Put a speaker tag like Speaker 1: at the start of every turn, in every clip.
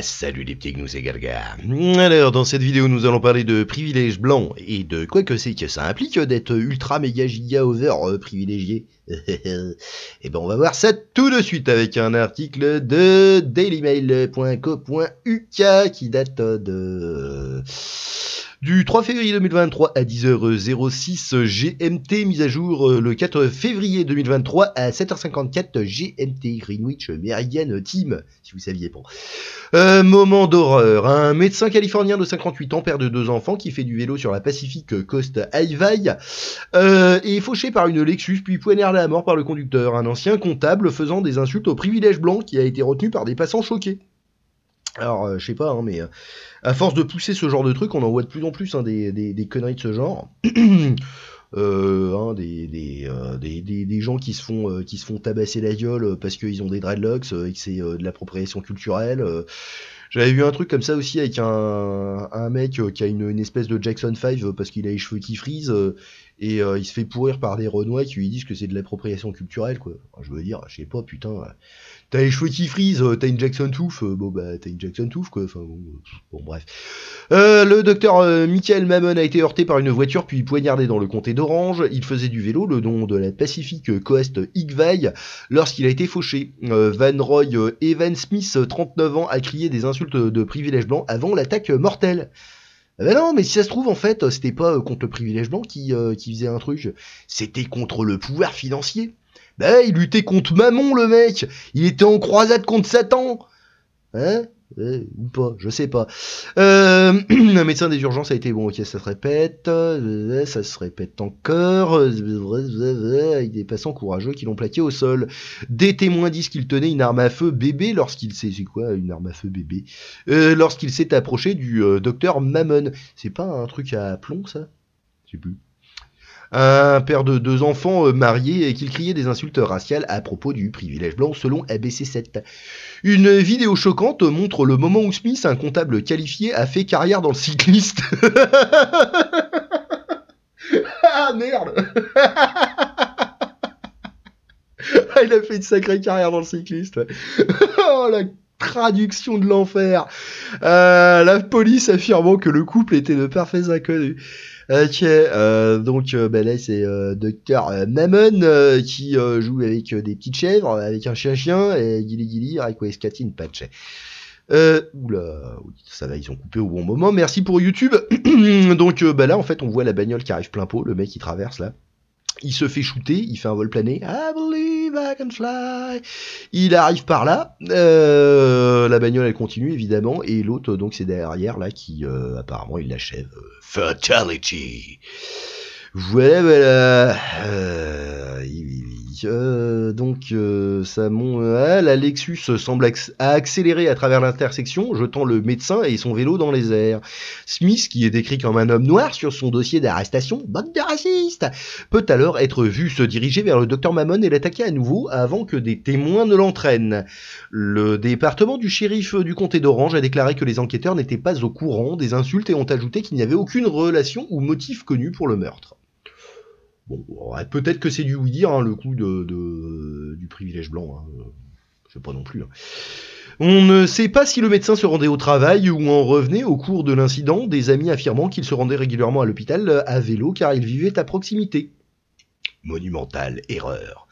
Speaker 1: Salut les petits gnous et gargars. Alors dans cette vidéo nous allons parler de privilèges blancs et de quoi que c'est que ça implique d'être ultra méga giga over privilégié. Et ben on va voir ça tout de suite avec un article de dailymail.co.uk qui date du 3 février 2023 à 10h06 GMT, mise à jour le 4 février 2023 à 7h54 GMT, Greenwich Meridian Team, si vous saviez pas. Moment d'horreur, un médecin californien de 58 ans, père de 2 enfants, qui fait du vélo sur la Pacific Coast Highway, est fauché par une Lexus puis poignardé à mort par le conducteur, un ancien comptable faisant des insultes aux privilèges blancs qui a été retenu par des passants choqués. Alors, je sais pas, hein, mais à force de pousser ce genre de truc, on en voit de plus en plus hein, des conneries de ce genre. Des gens qui se font tabasser la gueule parce qu'ils ont des dreadlocks et que c'est de l'appropriation culturelle. J'avais vu un truc comme ça aussi avec un mec qui a une espèce de Jackson 5 parce qu'il a les cheveux qui frisent et il se fait pourrir par des Renois qui lui disent que c'est de l'appropriation culturelle quoi. Enfin, je veux dire, je sais pas, putain, t'as les cheveux qui frisent, t'as une Jackson Touffe, bon bah t'as une Jackson Touffe quoi, enfin bon bref. Le docteur Michael Mammon a été heurté par une voiture puis poignardé dans le comté d'Orange. Il faisait du vélo le long de la Pacific Coast Highway lorsqu'il a été fauché. Van Roy Evan Smith, 39 ans, a crié des insultes de privilèges blancs avant l'attaque mortelle. Ben non, mais si ça se trouve, en fait, c'était pas contre le privilège blanc qui faisait un truc, c'était contre le pouvoir financier. Ben, il luttait contre Mammon, le mec. Il était en croisade contre Satan. Hein? Ou pas, je sais pas. Un médecin des urgences a été bon, ok, ça se répète, ça se répète encore, avec des passants courageux qui l'ont plaqué au sol. Des témoins disent qu'il tenait une arme à feu bébé lorsqu'il s'est... C'est quoi une arme à feu bébé lorsqu'il s'est approché du docteur Mammon. C'est pas un truc à plomb, ça? Je sais plus. Un père de 2 enfants mariés et qu'il criait des insultes raciales à propos du privilège blanc selon ABC7. Une vidéo choquante montre le moment où Smith, un comptable qualifié, a fait carrière dans le cycliste. Ah merde. Il a fait une sacrée carrière dans le cycliste. Oh la traduction de l'enfer. La police affirmant que le couple était de parfaits inconnus. Ok, donc là c'est Dr Mammon qui joue avec des petites chèvres, avec un chien et Gilly Requescatin Patch. Oula, ça va, ils ont coupé au bon moment. Merci pour YouTube. Donc là en fait on voit la bagnole qui arrive plein pot, le mec qui traverse là. Il se fait shooter, il fait un vol plané. I believe I can fly. Il arrive par là. La bagnole elle continue évidemment. Et l'autre donc c'est derrière là qui apparemment il l'achève. Fatality. Voilà. La Lexus semble accélérer à travers l'intersection, jetant le médecin et son vélo dans les airs. Smith, qui est décrit comme un homme noir sur son dossier d'arrestation, bande de racistes, peut alors être vu se diriger vers le docteur Mammon et l'attaquer à nouveau avant que des témoins ne l'entraînent. Le département du shérif du comté d'Orange a déclaré que les enquêteurs n'étaient pas au courant des insultes et ont ajouté qu'il n'y avait aucune relation ou motif connu pour le meurtre. Bon, peut-être que c'est du oui-dire, hein, le coup du privilège blanc. Hein. Je sais pas non plus. Hein. On ne sait pas si le médecin se rendait au travail ou en revenait au cours de l'incident, des amis affirmant qu'il se rendait régulièrement à l'hôpital à vélo car il vivait à proximité. Monumentale erreur.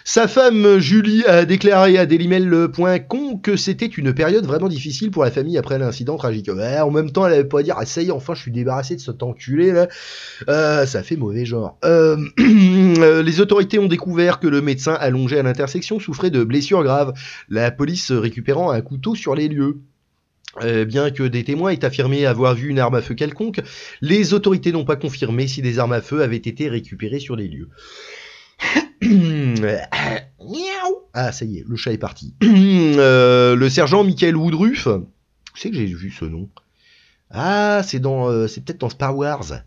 Speaker 1: Sa femme, Julie, a déclaré à dailymail.com que c'était une période vraiment difficile pour la famille après l'incident tragique. Ouais, en même temps, elle avait pas à dire « Ah, ça y est, enfin, je suis débarrassé de cet enculé, là. » Ça fait mauvais genre. Les autorités ont découvert que le médecin allongé à l'intersection souffrait de blessures graves, la police récupérant un couteau sur les lieux. Bien que des témoins aient affirmé avoir vu une arme à feu quelconque, les autorités n'ont pas confirmé si des armes à feu avaient été récupérées sur les lieux. Ah ça y est, le chat est parti. Le sergent Michael Woodruff, où c'est que j'ai vu ce nom? Ah c'est peut-être dans Star Wars.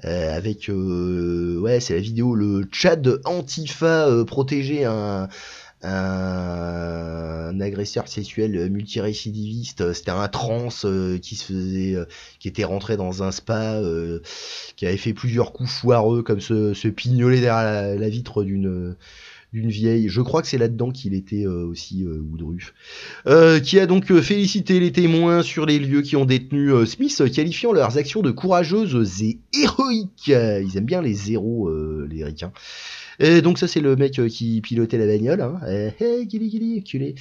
Speaker 1: Avec c'est la vidéo, le Chad Antifa protégeait un agresseur sexuel multirécidiviste. C'était un trans qui était rentré dans un spa, qui avait fait plusieurs coups foireux comme se pignoler derrière la vitre d'une d'une vieille. Je crois que c'est là-dedans qu'il était aussi Woodruff. Qui a donc félicité les témoins sur les lieux qui ont détenu Smith, qualifiant leurs actions de courageuses et héroïques. Ils aiment bien les héros, les ricains. Et donc ça c'est le mec qui pilotait la bagnole. Hein. Hey, Gilly, culé.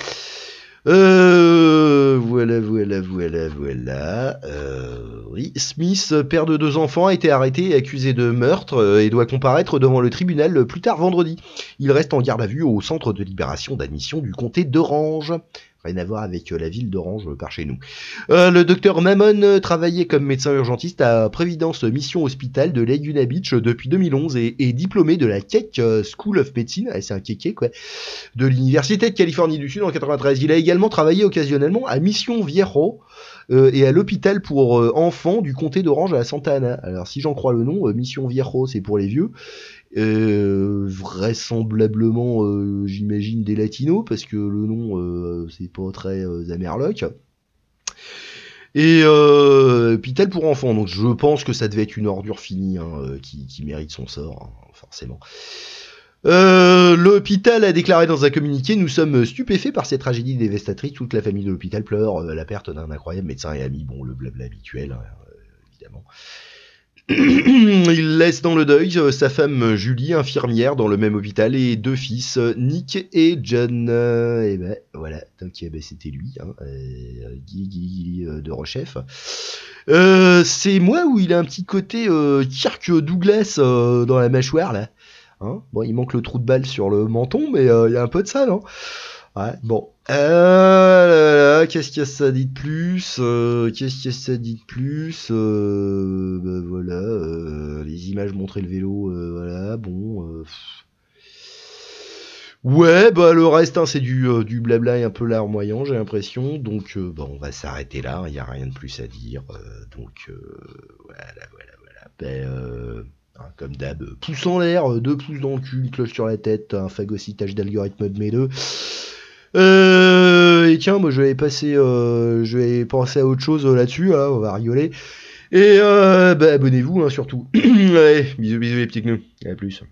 Speaker 1: Voilà. Oui, Smith, père de 2 enfants, a été arrêté et accusé de meurtre et doit comparaître devant le tribunal plus tard vendredi. Il reste en garde à vue au centre de libération d'admission du comté d'Orange. Rien à voir avec la ville d'Orange par chez nous. Le docteur Mammon travaillait comme médecin urgentiste à Providence Mission Hospital de Laguna Beach depuis 2011 et est diplômé de la Keck School of Medicine, c'est un kéké quoi, de l'Université de Californie du Sud en 93. Il a également travaillé occasionnellement à Mission Viejo et à l'hôpital pour enfants du comté d'Orange à Santa Ana. Alors si j'en crois le nom, Mission Viejo c'est pour les vieux. Vraisemblablement j'imagine des latinos parce que le nom c'est pas très amerloc et hôpital pour enfants, donc je pense que ça devait être une ordure finie qui mérite son sort hein, forcément. L'hôpital a déclaré dans un communiqué: nous sommes stupéfaits par cette tragédie dévastatrice, toute la famille de l'hôpital pleure la perte d'un incroyable médecin et ami. Bon, le blabla habituel évidemment. Il laisse dans le deuil sa femme Julie, infirmière dans le même hôpital, et 2 fils, Nick et John. Et ben voilà, donc c'était lui, Guy de Rechef. C'est moi où il a un petit côté Kirk Douglas dans la mâchoire là. Hein, bon, il manque le trou de balle sur le menton, mais il y a un peu de ça, non? Ouais, bon. Qu'est-ce que ça dit de plus? Voilà, les images montraient le vélo, voilà, bon. Ouais, bah le reste, c'est du blabla et un peu larmoyant, j'ai l'impression. Donc, bon, on va s'arrêter là, il n'y a rien de plus à dire. Donc, voilà. Comme d'hab, pouce en l'air, 2 pouces dans le cul, une cloche sur la tête, un phagocytage d'algorithme de mes 2. Et tiens, moi je vais penser à autre chose là-dessus, hein, on va rigoler. Et abonnez-vous surtout. Allez, bisous les petits gnous, à plus.